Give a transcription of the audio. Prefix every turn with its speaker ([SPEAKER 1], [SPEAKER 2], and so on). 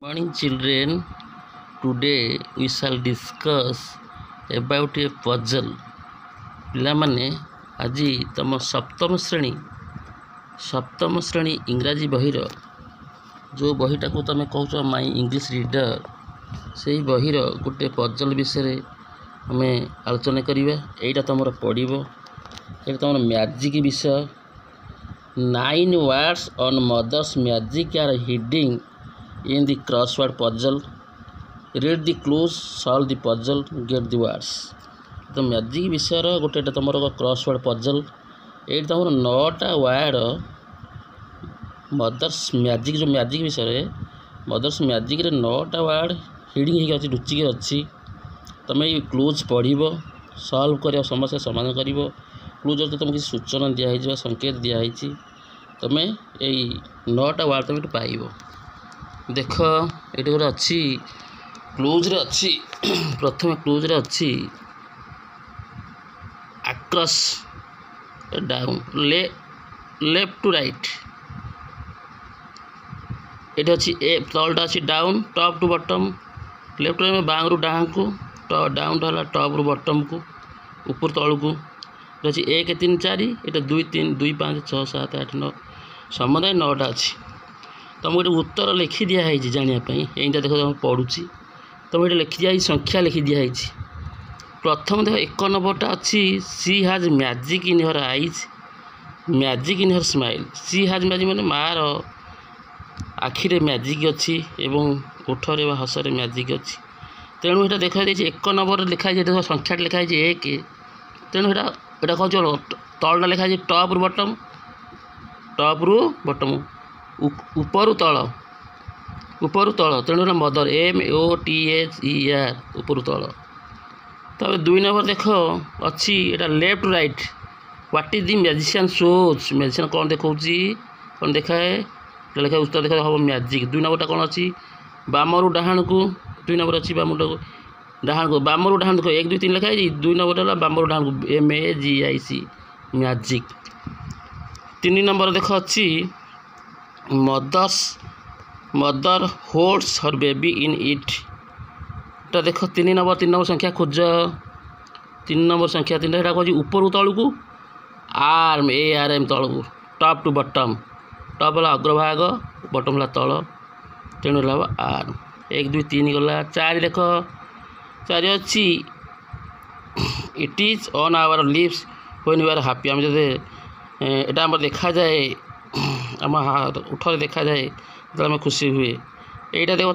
[SPEAKER 1] Morning children, today we shall discuss about a puzzle. ପିଲାମାନେ ଆଜି ତମ ସପ୍ତମ ଶ୍ରେଣୀ ଇଂରାଜୀ ବହିର ଯେଉଁ ବହିଟାକୁ ତମେ କହୁଛ ମାଇ ଇଂଲିଶ ରିଡର, ସେହି ବହିର ଗୋଟେ ପଜଲ ବିଷୟରେ ଆମେ ଆଲୋଚନା କରିବା। ଏଇଟା ତମର ପଡ଼ିବ, ଏଇଟା ତମର ମ୍ୟାଜିକ୍ ବିଷୟ। 9 words on mother's magic are hidden in the crossword puzzle. Read the clues, solve the puzzle, get the words. ତ ମ୍ୟାଜିକ୍ ବିଷୟର ଗୋଟେ ଏଇଟା ତମର କ୍ରସୱାର୍ଡ଼ ପଜଲ୍। ଏଇଠି ତମର 9ଟା ୱାର୍ଡ଼ ମଦର୍ସ ମ୍ୟାଜିକ୍, ଯେଉଁ ମ୍ୟାଜିକ୍ ବିଷୟରେ ମଦର୍ସ ମ୍ୟାଜିକ୍ରେ 9ଟା ୱାର୍ଡ଼ ହିଡ଼ିଂ ହେଇକି ଅଛି, ଲୁଚିକି ଅଛି। ତମେ ଏଇ କ୍ଲୁଜ୍ ପଢ଼ିବ, ସଲ୍ଭ କରିବ, ସମସ୍ୟା ସମାଧାନ କରିବ। କ୍ଲୁଜ୍ ତ ତମକୁ କିଛି ସୂଚନା ଦିଆହେଇଛି ବା ସଂକେତ ଦିଆହେଇଛି, ତମେ ଏଇ 9ଟା ୱାର୍ଡ଼ ତମେ ଏଠି ପାଇବ। ଦେଖ ଏଠି ଗୋଟେ ଅଛି, କ୍ଲୁଜ୍ରେ ଅଛି। ପ୍ରଥମେ କ୍ଲୁଜ୍ରେ ଅଛି across down, left to right. ଏଠି ଅଛି ଏ, ତଳଟା ଅଛି down, top to bottom. Left ରହିବ ବାମରୁ ଡାହାଣକୁ, ଡାଉନ୍ଟା ହେଲା ଟପ୍ରୁ ବଟମ୍କୁ, ଉପରୁ ତଳକୁ। ଏଠି ଅଛି 1 3 4, ଏଇଟା 2 3 2 5 6 7 8 9, ସମୁଦାୟ 9ଟା ଅଛି। ତମକୁ ଏଠି ଉତ୍ତର ଲେଖି ଦିଆହେଇଛି ଜାଣିବା ପାଇଁ। ଏଇଟା ଦେଖ ତମେ ପଢ଼ୁଛି, ତମକୁ ଏଠି ଲେଖି ଦିଆହେଇଛି, ସଂଖ୍ୟା ଲେଖି ଦିଆହେଇଛି। ପ୍ରଥମ ଦେଖ 1 ନମ୍ବରଟା ଅଛି she has magic in her eyes, magic in her smile. She has magic ମାନେ ମାଆର ଆଖିରେ ମ୍ୟାଜିକ୍ ଅଛି ଏବଂ ଓଠରେ ବା ହସରେ ମ୍ୟାଜିକ୍ ଅଛି। ତେଣୁ ଏଇଟା ଦେଖାଯାଇଛି 1 ନମ୍ବରରେ ଲେଖାଯାଇଛି, ଏଠି ସଂଖ୍ୟାଟା ଲେଖାଯାଇଛି 1। ତେଣୁ ଏଇଟା କହୁଛି ତଳଟା ଲେଖାଯାଇଛି ଟପ୍ରୁ ବଟମ୍, ଟପ୍ରୁ ବଟମ୍, ଉପରୁ ତଳ, ଉପରୁ ତଳ। ତେଣୁ ହେଲା ମଦର, MOTHER, ଉପରୁ ତଳ। ତାପରେ 2 ନମ୍ବର ଦେଖ ଅଛି, ଏଇଟା left right. What is the magician shows, magician କ'ଣ ଦେଖାଉଛି, କ'ଣ ଦେଖାଏ, ଏଇଟା ଲେଖା ଉତ୍ତର ଦେଖା ହେବ ମ୍ୟାଜିକ୍। 2 ନମ୍ବରଟା କ'ଣ ଅଛି, ବାମରୁ ଡାହାଣକୁ। 2 ନମ୍ବର ଅଛି ବାମଟାକୁ ଡାହାଣକୁ, ବାମରୁ ଡାହାଣ ଦେଖ 1 2 3 ଲେଖା ହେଇଛି। 2 ନମ୍ବରଟା ହେଲା ବାମରୁ ଡାହାଣକୁ, MAGIC, ମ୍ୟାଜିକ୍। 3 ନମ୍ବର ଦେଖ ଅଛି ମଦର ହୋଲ୍ଡସ୍ ହର୍ ବେବି ଇନ୍ ଇଟ୍। ଏଇଟା ଦେଖ 3 ନମ୍ବର ସଂଖ୍ୟା ଖୋଜ। 3 ନମ୍ବର ସଂଖ୍ୟା 3ଟା, ଏଇଟା କହୁଛି ଉପରୁ ତଳକୁ, ARM ତଳକୁ, ଟପ୍ ଟୁ ବଟମ୍। ଟପ୍ ହେଲା ଅଗ୍ରଭାଗ, ବଟମ୍ ହେଲା ତଳ, ତେଣୁ ହେଲା ARM। 1 2 3 ଗଲା। 4 ଦେଖ, 4 ଅଛି it is on our lips when you are happy. ଆମେ ଯଦି ଏଇଟା ଆମର ଦେଖାଯାଏ, ଆମ ଓଠରେ ଦେଖାଯାଏ ଯେତେବେଳେ ଆମେ ଖୁସି ହୁଏ। ଏଇଟା ଦେଖ